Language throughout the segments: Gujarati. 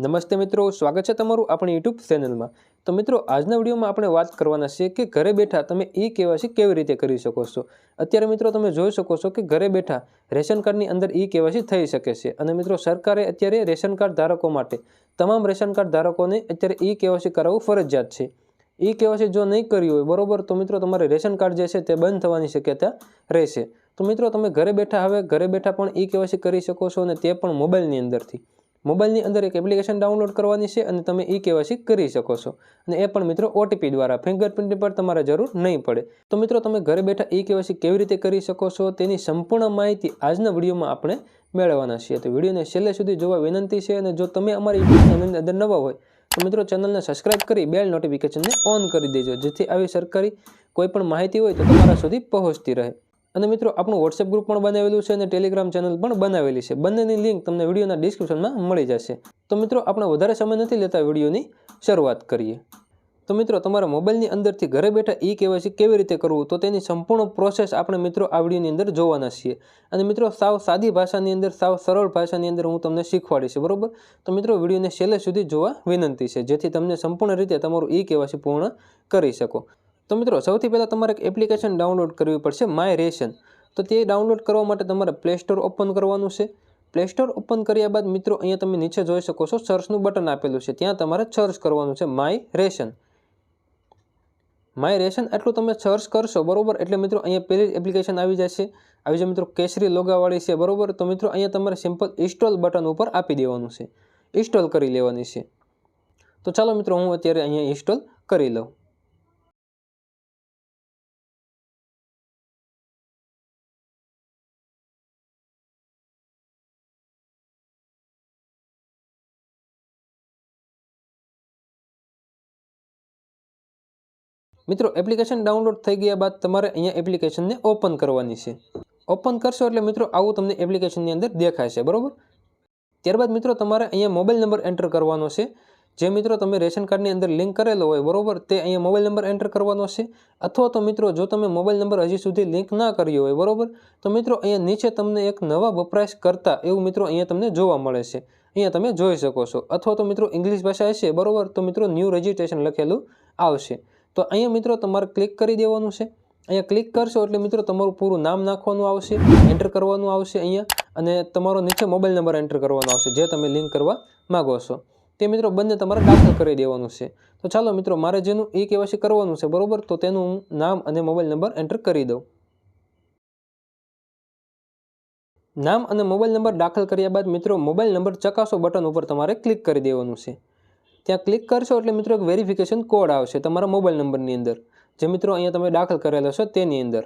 નમસ્તે મિત્રો, સ્વાગત છે તમારું આપણી યુટ્યુબ ચેનલમાં। તો મિત્રો, આજના વિડીયોમાં આપણે વાત કરવાના છે કે ઘરે બેઠા તમે ઈ-કેવાયસી કેવી રીતે કરી શકો છો। અત્યારે મિત્રો તમે જોઈ શકો છો કે ઘરે બેઠા રેશન કાર્ડની અંદર ઈ-કેવાયસી થઈ શકે છે અને મિત્રો સરકારે અત્યારે રેશન કાર્ડ ધારકો માટે તમામ રેશન કાર્ડ ધારકોને અત્યારે ઈ-કેવાયસી કરાવવું ફરજિયાત છે। ઈ-કેવાયસી જો નહીં કર્યું હોય બરોબર તો મિત્રો તમારે રેશન કાર્ડ જે છે તે બંધ થવાની શક્યતા રહેશે। તો મિત્રો તમે ઘરે બેઠા પણ ઈ-કેવાયસી કરી શકો છો અને તે પણ મોબાઈલની અંદરથી। મોબાઈલની અંદર એક એપ્લિકેશન ડાઉનલોડ કરવાની છે અને તમે ઈ-કેવાયસી કરી શકો છો અને એ પણ મિત્રો ઓટીપી દ્વારા। ફિંગરપ્રિન્ટ પર તમારે જરૂર નહીં પડે। તો મિત્રો તમે ઘરે બેઠા ઈ-કેવાયસી કેવી રીતે કરી શકો છો તેની સંપૂર્ણ માહિતી આજના વિડીયોમાં આપણે મેળવવાના છીએ। તો વિડીયોને છેલ્લે સુધી જોવા વિનંતી છે અને જો તમે અમારી યુટ્યુબ ચેનલની અંદર નવા હોય તો મિત્રો ચેનલને સબસ્ક્રાઇબ કરી બેલ નોટિફિકેશનને ઓન કરી દેજો, જેથી આવી સરકારી કોઈ પણ માહિતી હોય તો તમારા સુધી પહોંચતી રહે। અને મિત્રો આપણું વોટ્સએપ ગ્રુપ પણ બનાવેલું છે અને ટેલિગ્રામ ચેનલ પણ બનાવેલી છે, બંનેની લિંક તમને વિડીયોના ડિસ્ક્રિપ્શનમાં મળી જશે। તો મિત્રો આપણે વધારે સમય નથી લેતા, વિડીયોની શરૂઆત કરીએ। તો મિત્રો તમારા મોબાઈલની અંદરથી ઘરે બેઠા ઈ-કેવાયસી કેવી રીતે કરવું તો તેની સંપૂર્ણ પ્રોસેસ આપણે મિત્રો આ વિડીયોની અંદર જોવાના છીએ અને મિત્રો સાવ સાદી ભાષાની અંદર, સાવ સરળ ભાષાની અંદર હું તમને શીખવાડીશ, બરોબર। તો મિત્રો વિડીયોને છેલ્લે સુધી જોવા વિનંતી છે, જેથી તમને સંપૂર્ણ રીતે તમારું ઈ-કેવાયસી પૂર્ણ કરી શકો। તો મિત્રો સૌથી પહેલાં તમારે એક એપ્લિકેશન ડાઉનલોડ કરવી પડશે, માય રેશન। તો તે ડાઉનલોડ કરવા માટે તમારે પ્લે સ્ટોર ઓપન કરવાનું છે। પ્લે સ્ટોર ઓપન કર્યા બાદ મિત્રો અહીંયા તમે નીચે જોઈ શકો છો સર્ચનું બટન આપેલું છે, ત્યાં તમારે સર્ચ કરવાનું છે માય રેશન। માય રેશન એટલું તમે સર્ચ કરશો બરોબર એટલે મિત્રો અહીંયા પહેલી એપ્લિકેશન આવી જશે, આવી જાય મિત્રો કેસરી લોગાવાળી છે, બરોબર। તો મિત્રો અહીંયા તમારે સિમ્પલ ઇન્સ્ટોલ બટન ઉપર આપી દેવાનું છે, ઇન્સ્ટોલ કરી લેવાની છે। તો ચાલો મિત્રો હું અત્યારે અહીંયા ઇન્સ્ટોલ કરી લઉં। મિત્રો એપ્લિકેશન ડાઉનલોડ થઈ ગયા બાદ તમારે અહીંયા એપ્લિકેશનને ઓપન કરવાની છે। ઓપન કરશો એટલે મિત્રો આવું તમને એપ્લિકેશનની અંદર દેખાશે, બરોબર। ત્યારબાદ મિત્રો તમારે અહીંયા મોબાઈલ નંબર એન્ટર કરવાનો છે, જે મિત્રો તમે રેશન કાર્ડની અંદર લિંક કરેલો હોય બરોબર, તે અહીંયા મોબાઈલ નંબર એન્ટર કરવાનો છે। અથવા તો મિત્રો જો તમે મોબાઈલ નંબર હજી સુધી લિંક ના કર્યો હોય બરોબર, તો મિત્રો અહીંયા નીચે તમને એક નવા વપરાશકર્તા એવું મિત્રો અહીંયા તમને જોવા મળે છે, અહીંયા તમે જોઈ શકો છો। અથવા તો મિત્રો ઇંગ્લિશ ભાષા હશે બરોબર, તો મિત્રો ન્યૂ રજિસ્ટ્રેશન લખેલું આવશે। તો અહીંયા મિત્રો તમારે ક્લિક કરી દેવાનું છે। અહીંયા ક્લિક કરશો એટલે મિત્રો તમારું પૂરું નામ નાખવાનું આવશે, એન્ટર કરવાનું આવશે અહીંયા, અને તમારો નીચે મોબાઈલ નંબર એન્ટર કરવાનો આવશે જે તમે લિંક કરવા માગો છો, તે મિત્રો બંને તમારે દાખલ કરી દેવાનું છે। તો ચાલો મિત્રો મારે જેનું ઈ-કેવાયસી કરવાનું છે બરોબર, તો તેનું હું નામ અને મોબાઈલ નંબર એન્ટર કરી દઉં। નામ અને મોબાઈલ નંબર દાખલ કર્યા બાદ મિત્રો મોબાઈલ નંબર ચકાસો બટન ઉપર તમારે ક્લિક કરી દેવાનું છે। ત્યાં ક્લિક કરશો એટલે મિત્રો એક વેરિફિકેશન કોડ આવશે તમારા મોબાઈલ નંબરની અંદર, જે મિત્રો અહીંયા તમે દાખલ કરેલો છે તેની અંદર।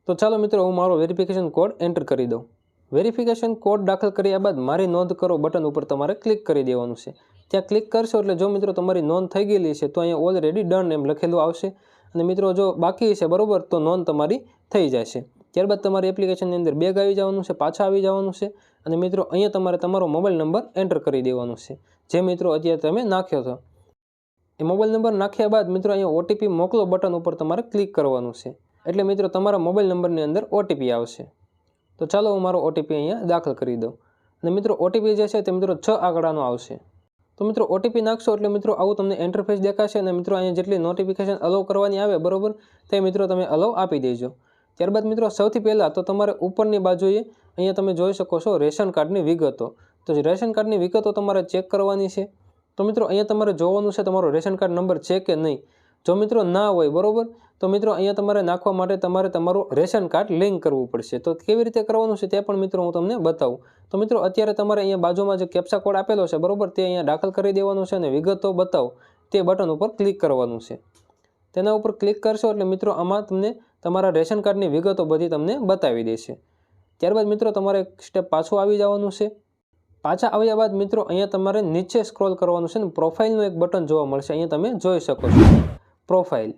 તો ચાલો મિત્રો હું મારો વેરિફિકેશન કોડ એન્ટર કરી દઉં। વેરિફિકેશન કોડ દાખલ કર્યા બાદ મારી નોંધ કરો બટન ઉપર તમારે ક્લિક કરી દેવાનું છે। ત્યાં ક્લિક કરશો એટલે જો મિત્રો તમારી નોંધ થઈ ગયેલી છે તો અહીંયા ઓલરેડી ડન એમ લખેલું આવશે, અને મિત્રો જો બાકી છે બરોબર તો નોંધ તમારી થઈ જશે। ત્યારબાદ તમારી એપ્લિકેશનની અંદર બેગ આવી જવાનું છે, પાછા આવી જવાનું છે, અને મિત્રો અહીંયા તમારે તમારો મોબાઈલ નંબર એન્ટર કરી દેવાનો છે, જે મિત્રો અત્યારે તમે નાખ્યો હતો। એ મોબાઈલ નંબર નાખ્યા બાદ મિત્રો અહીંયા ઓટીપી મોકલો બટન ઉપર તમારે ક્લિક કરવાનું છે, એટલે મિત્રો તમારા મોબાઈલ નંબરની અંદર ઓટીપી આવશે। તો ચાલો હું મારો ઓટીપી અહીંયા દાખલ કરી દઉં, અને મિત્રો ઓટીપી જે છે તે મિત્રો 6 આંકડાનો આવશે। તો મિત્રો ઓટીપી નાખશો એટલે મિત્રો આવું તમને ઇન્ટરફેસ દેખાશે, અને મિત્રો અહીંયા જેટલી નોટિફિકેશન અલાઉ કરવાની આવે બરોબર તે મિત્રો તમે અલાઉ આપી દેજો। ત્યારબાદ મિત્રો સૌથી પહેલાં તો તમારે ઉપરની બાજુએ અહીંયા તમે જોઈ શકો છો રેશન કાર્ડની વિગતો। તો રેશન કાર્ડની વિગતો તમારે ચેક કરવાની છે। તો મિત્રો અહીંયા તમારે જોવાનું છે તમારો રેશન કાર્ડ નંબર છે કે નહીં। જો મિત્રો ના હોય બરોબર તો મિત્રો અહીંયા તમારે નાખવા માટે તમારે તમારું રેશન કાર્ડ લિંક કરવું પડશે। તો કેવી રીતે કરવાનું છે તે પણ મિત્રો હું તમને બતાવું। તો મિત્રો અત્યારે તમારે અહીંયા બાજુમાં જે કેપ્ચા કોડ આપેલો છે બરોબર તે અહીંયા દાખલ કરી દેવાનું છે, અને વિગતો બતાવો તે બટન ઉપર ક્લિક કરવાનું છે। તેના ઉપર ક્લિક કરશો એટલે મિત્રો આમાં તમને તમારા રેશન કાર્ડની વિગતો બધી તમને બતાવી દેશે। ત્યારબાદ મિત્રો તમારે એક સ્ટેપ પાછું આવી જવાનું છે। પાછા આવ્યા બાદ મિત્રો અહીંયા તમારે નીચે સ્ક્રોલ કરવાનું છે, ને પ્રોફાઇલનું એક બટન જોવા મળશે, અહીંયા તમે જોઈ શકો છો પ્રોફાઇલ,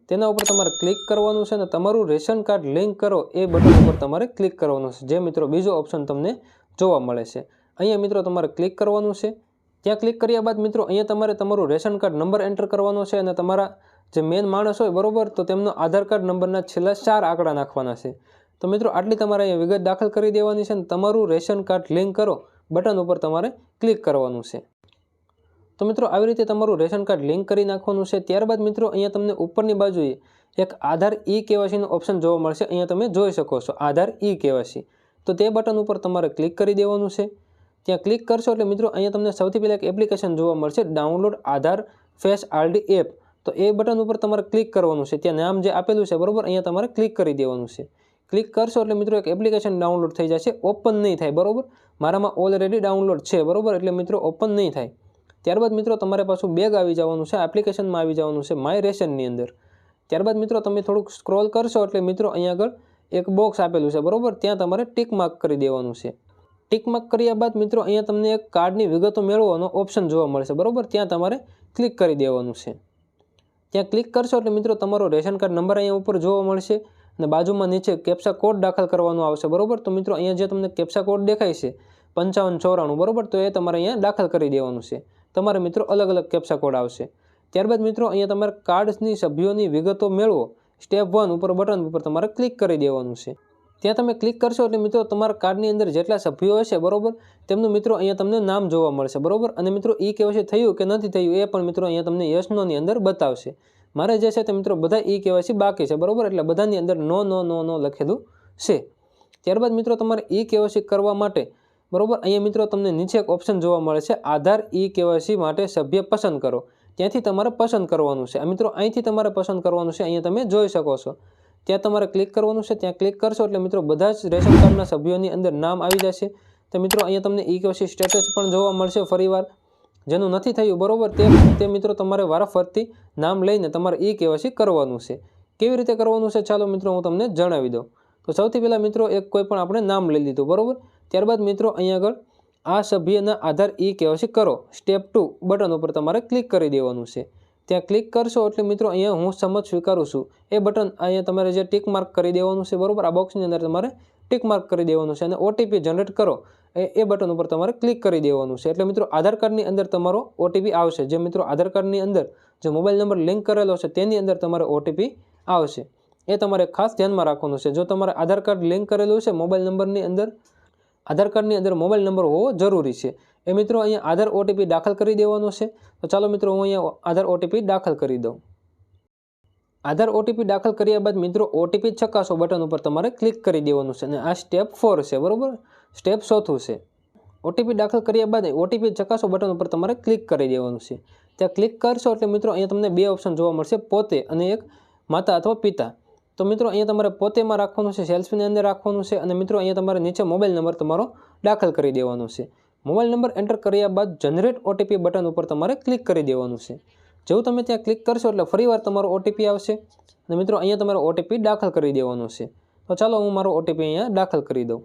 તેના ઉપર તમારે ક્લિક કરવાનું છે, અને તમારું રેશન કાર્ડ લિંક કરો એ બટન ઉપર તમારે ક્લિક કરવાનું છે, જે મિત્રો બીજો ઓપ્શન તમને જોવા મળે છે। અહીંયા મિત્રો તમારે ક્લિક કરવાનું છે। ત્યાં ક્લિક કર્યા બાદ મિત્રો અહીંયા તમારે તમારું રેશન કાર્ડ નંબર એન્ટર કરવાનો છે, અને તમારા જે મેન માણસ હોય બરોબર તો તેમનો આધાર કાર્ડ નંબરના છેલ્લા 4 આંકડા નાખવાના છે। તો મિત્રો આટલી તમારે અહીંયા વિગત દાખલ કરી દેવાની છે, અને તમારું રેશન કાર્ડ લિંક કરો બટન ઉપર તમારે ક્લિક કરવાનું છે। તો મિત્રો આવી રીતે તમારું રેશન કાર્ડ લિંક કરી નાખવાનું છે। ત્યારબાદ મિત્રો અહીંયા તમને ઉપરની બાજુએ એક આધાર KYC નો ઓપ્શન જોવા મળશે। અહીંયા તમે જોઈ શકો છો આધાર KYC। તો તે બટન ઉપર તમારે ક્લિક કરી દેવાનું છે। ત્યાં ક્લિક કરશો એટલે મિત્રો અહીંયા તમને સૌથી પહેલાં એક એપ્લિકેશન જોવા મળશે, ડાઉનલોડ આધાર ફેસ RD એપ। તો એ બટન ઉપર તમારે ક્લિક કરવાનું છે। ત્યાં નામ જે આપેલું છે બરોબર, અહીંયા તમારે ક્લિક કરી દેવાનું છે। ક્લિક કરશો એટલે મિત્રો એક એપ્લિકેશન ડાઉનલોડ થઈ જશે, ઓપન નહીં થાય બરોબર। મારામાં ઓલરેડી ડાઉનલોડ છે બરોબર, એટલે મિત્રો ઓપન નહીં થાય। ત્યારબાદ મિત્રો તમારે પાછું બેગ આવી જવાનું છે, એપ્લિકેશનમાં આવી જવાનું છે માય રેશનની અંદર। ત્યારબાદ મિત્રો તમે થોડુંક સ્ક્રોલ કરશો એટલે મિત્રો અહીંયા આગળ એક બોક્સ આપેલું છે બરોબર, ત્યાં તમારે ટિક માર્ક કરી દેવાનું છે। ટિક માર્ક કર્યા બાદ મિત્રો અહીંયા તમને એક કાર્ડની વિગતો મેળવવાનો ઓપ્શન જોવા મળશે બરોબર, ત્યાં તમારે ક્લિક કરી દેવાનું છે। ત્યાં ક્લિક કરશો એટલે મિત્રો તમારો રેશન કાર્ડ નંબર અહીંયા ઉપર જોવા મળશે અને બાજુમાં નીચે કેપ્ચા કોડ દાખલ કરવાનો આવશે બરોબર। તો મિત્રો અહીંયા જે તમને કેપ્ચા કોડ દેખાય છે 5594 બરોબર, તો એ તમારે અહીંયા દાખલ કરી દેવાનું છે। તમારે મિત્રો અલગ અલગ કેપ્ચા કોડ આવશે। ત્યારબાદ મિત્રો અહીંયા તમારે કાર્ડની સભ્યોની વિગતો મેળવો સ્ટેપ 1 ઉપર બટન ઉપર તમારે ક્લિક કરી દેવાનું છે। ત્યાં તમે ક્લિક કરશો એટલે મિત્રો તમારા કાર્ડની અંદર જેટલા સભ્યો હશે બરોબર, તેમનું મિત્રો અહીંયા તમને નામ જોવા મળશે બરોબર। અને મિત્રો KYC થયું કે નથી થયું એ પણ મિત્રો અહીંયા તમને યસ નો ની અંદર બતાવશે। મારે જે છે તે મિત્રો બધા KYC બાકી છે બરોબર, એટલે બધાની અંદર નો લખેલું છે। ત્યારબાદ મિત્રો તમારે KYC કરવા માટે બરોબર, અહીંયા મિત્રો તમને નીચે એક ઓપ્શન જોવા મળે છે આધાર KYC માટે સભ્ય પસંદ કરો। ત્યાંથી તમારે પસંદ કરવાનું છે। આ મિત્રો અહીંથી તમારે પસંદ કરવાનું છે, અહીંયા તમે જોઈ શકો છો। ત્યાં તમારે ક્લિક કરવાનું છે। ત્યાં ક્લિક કરશો એટલે મિત્રો બધા જ રેશન કાર્ડના સભ્યોની અંદર નામ આવી જશે। તો મિત્રો અહીંયા તમને KYC સ્ટેટસ પણ જોવા મળશે ફરીવાર, જેનું નથી થયું બરોબર તે મિત્રો તમારે વારાફરતી નામ લઈને તમારે KYC કરવાનું છે। કેવી રીતે કરવાનું છે ચાલો મિત્રો હું તમને જણાવી દઉં। તો સૌથી પહેલાં મિત્રો એક કોઈ પણ આપણે નામ લઈ લીધું બરોબર। ત્યારબાદ મિત્રો અહીંયા આગળ આ સભ્યના આધાર KYC કરો સ્ટેપ 2 બટન ઉપર તમારે ક્લિક કરી દેવાનું છે। ત્યાં ક્લિક કરશો એટલે મિત્રો અહીંયા હું સમજ સ્વીકારું છું એ બટન અહીંયા તમારે જે ટિક માર્ક કરી દેવાનું છે બરોબર, આ બોક્સની અંદર તમારે ટિક માર્ક કરી દેવાનું છે। અને OTP જનરેટ કરો એ બટન ઉપર તમારે ક્લિક કરી દેવાનું છે। એટલે મિત્રો આધાર કાર્ડની અંદર તમારો OTP આવશે। જે મિત્રો આધાર કાર્ડની અંદર જે મોબાઈલ નંબર લિંક કરેલો છે તેની અંદર તમારે OTP આવશે, એ તમારે ખાસ ધ્યાનમાં રાખવાનું છે। જો તમારે આધાર કાર્ડ લિંક કરેલું છે મોબાઈલ નંબરની અંદર, આધાર કાર્ડની અંદર મોબાઈલ નંબર હોવો જરૂરી છે। એ મિત્રો અહીંયા આધાર OTP દાખલ કરી દેવાનો છે। તો ચાલો મિત્રો હું અહીંયા આધાર OTP દાખલ કરી દઉં। આધાર OTP દાખલ કર્યા બાદ મિત્રો OTP ચકાસો બટન ઉપર તમારે ક્લિક કરી દેવાનું છે। અને આ સ્ટેપ 4 છે બરોબર, સ્ટેપ 4 છે। OTP દાખલ કર્યા બાદ OTP ચકાસો બટન ઉપર તમારે ક્લિક કરી દેવાનું છે। ત્યાં ક્લિક કરશો એટલે મિત્રો અહીંયા તમને બે ઓપ્શન જોવા મળશે, પોતે અને એક માતા અથવા પિતા। તો મિત્રો અહીંયા તમારે પોતેમાં રાખવાનું છે, સેલ્ફીની અંદર રાખવાનું છે। અને મિત્રો અહીંયા તમારે નીચે મોબાઈલ નંબર તમારો દાખલ કરી દેવાનો છે। મોબાઈલ નંબર એન્ટર કર્યા બાદ જનરેટ OTP બટન ઉપર તમારે ક્લિક કરી દેવાનું છે। જેવું તમે ત્યાં ક્લિક કરશો એટલે ફરીવાર તમારો OTP આવશે અને મિત્રો અહીંયા તમારો OTP દાખલ કરી દેવાનો છે। તો ચાલો હું મારો OTP અહીંયા દાખલ કરી દઉં।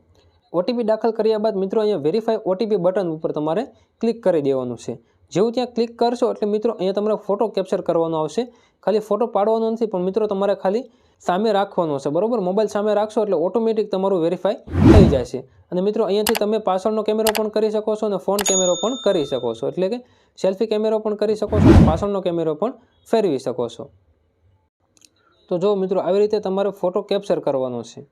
OTP દાખલ કર્યા બાદ મિત્રો અહીંયા વેરીફાઈ OTP બટન ઉપર તમારે ક્લિક કરી દેવાનું છે। જેવું ત્યાં ક્લિક કરશો એટલે મિત્રો અહીંયા તમારે ફોટો કેપ્ચર કરવાનો આવશે। ખાલી ફોટો પાડવાનો નથી પણ મિત્રો તમારે ખાલી સામે રાખવાનો છે બરોબર, મોબાઈલ સામે રાખશો એટલે ઓટોમેટિક તમારું વેરીફાઈ થઈ જશે। અને મિત્રો અહીંયાથી તમે પાછળનો કેમેરો પણ કરી શકો છો અને ફોન કેમેરો પણ કરી શકો છો, એટલે કે સેલ્ફી કેમેરો પણ કરી શકો છો અને પાછળનો કેમેરો પણ ફેરવી શકો છો। તો જો મિત્રો આવી રીતે તમારે ફોટો કેપ્ચર કરવાનો છે,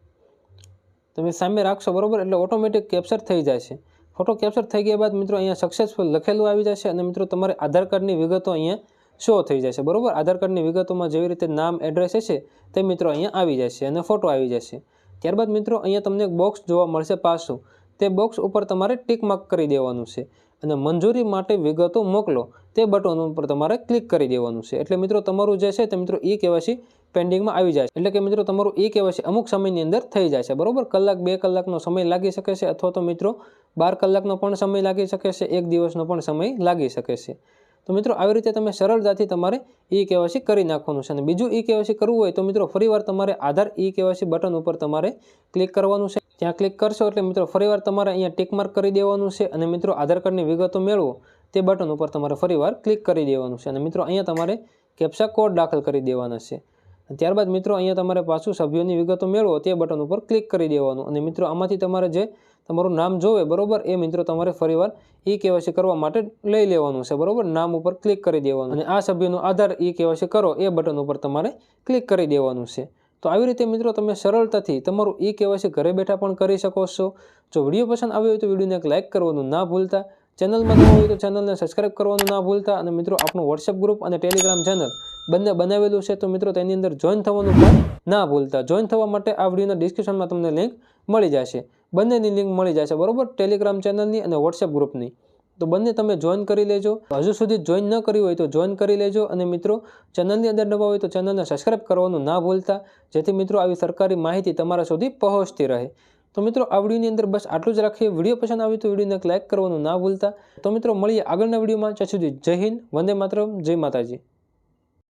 તમે સામે રાખશો બરોબર એટલે ઓટોમેટિક કેપ્ચર થઈ જશે। ફોટો કેપ્ચર થઈ ગયા બાદ મિત્રો અહીંયા સક્સેસફુલ લખેલું આવી જશે અને મિત્રો તમારે આધાર કાર્ડની વિગતો અહીંયા શો થઈ જશે બરોબર। આધાર કાર્ડની વિગતોમાં જેવી રીતે નામ એડ્રેસ હશે તે મિત્રો અહીંયા આવી જશે અને ફોટો આવી જશે। ત્યારબાદ મિત્રો અહીંયા તમને એક બોક્સ જોવા મળશે પાછું, તે બોક્સ ઉપર તમારે ટિક માર્ક કરી દેવાનું છે અને મંજૂરી માટે વિગતો મોકલો તે બટન ઉપર તમારે ક્લિક કરી દેવાનું છે। એટલે મિત્રો તમારું જે છે તે મિત્રો KYC પેન્ડિંગમાં આવી જાય, એટલે કે મિત્રો તમારું KYC અમુક સમયની અંદર થઈ જાય છે બરોબર। કલાક 2 કલાકનો સમય લાગી શકે છે અથવા તો મિત્રો 12 કલાકનો પણ સમય લાગી શકે છે, 1 દિવસનો પણ સમય લાગી શકે છે। તો મિત્રો આવી રીતે તમે સરળતાથી તમારે KYC કરી નાખવાનું છે। અને બીજું KYC કરવું હોય તો મિત્રો ફરીવાર તમારે આધાર KYC બટન ઉપર તમારે ક્લિક કરવાનું છે। ત્યાં ક્લિક કરશો એટલે મિત્રો ફરીવાર તમારે અહીંયા ટિક માર્ક કરી દેવાનું છે અને મિત્રો આધાર કાર્ડની વિગતો મેળવો તે બટન ઉપર તમારે ફરીવાર ક્લિક કરી દેવાનું છે અને મિત્રો અહીંયા તમારે કેપ્ચા કોડ દાખલ કરી દેવાના છે। ત્યારબાદ મિત્રો અહીંયા તમારે પાછું સભ્યોની વિગતો મેળવો તે બટન ઉપર ક્લિક કરી દેવાનું અને મિત્રો આમાંથી તમારે જે તમારું નામ જોવે બરોબર એ મિત્રો તમારે ફરીવાર KYC કરવા માટે લઈ લેવાનું છે બરોબર। નામ ઉપર ક્લિક કરી દેવાનું અને આ સભ્યનો આધાર KYC કરો એ બટન ઉપર તમારે ક્લિક કરી દેવાનું છે। તો આવી રીતે મિત્રો તમે સરળતાથી તમારું e-KYC ઘરે બેઠા પણ કરી શકો છો। જો વિડીયો પસંદ આવ્યો હોય તો વિડીયોને એક લાઇક કરવાનું ના ભૂલતા, ચેનલમાં નવા હોય તો ચેનલને સબસ્ક્રાઇબ કરવાનું ના ભૂલતા અને મિત્રો આપણું વોટ્સએપ ગ્રુપ અને ટેલિગ્રામ ચેનલ બંને બનાવેલું છે, તો મિત્રો તેની અંદર જોઈન થવાનું પણ ના ભૂલતા। જોઈન થવા માટે આ વિડીયોના ડિસ્ક્રિપ્શનમાં તમને લિંક મળી જશે, બંનેની લિંક મળી જશે બરોબર, ટેલિગ્રામ ચેનલની અને વોટ્સએપ ગ્રુપની। તો બંને તમે જોઈન કરી લેજો। હજુ સુધી જોઈન ન કરી હોય તો જોઈન કરી લેજો અને મિત્રો ચેનલની અંદર નવા હોય તો ચેનલને સબસ્ક્રાઇબ કરવાનું ના ભૂલતા, જેથી મિત્રો આવી સરકારી માહિતી તમારા સુધી પહોંચતી રહે। તો મિત્રો આ વિડીયોની અંદર બસ આટલું જ રાખીએ। વિડીયો પસંદ આવે તો વિડીયોને એક લાઇક કરવાનું ના ભૂલતા। તો મિત્રો મળીએ આગળના વિડીયોમાં, ત્યાં સુધી જય હિન્દ, વંદે માતરમ, જય માતાજી।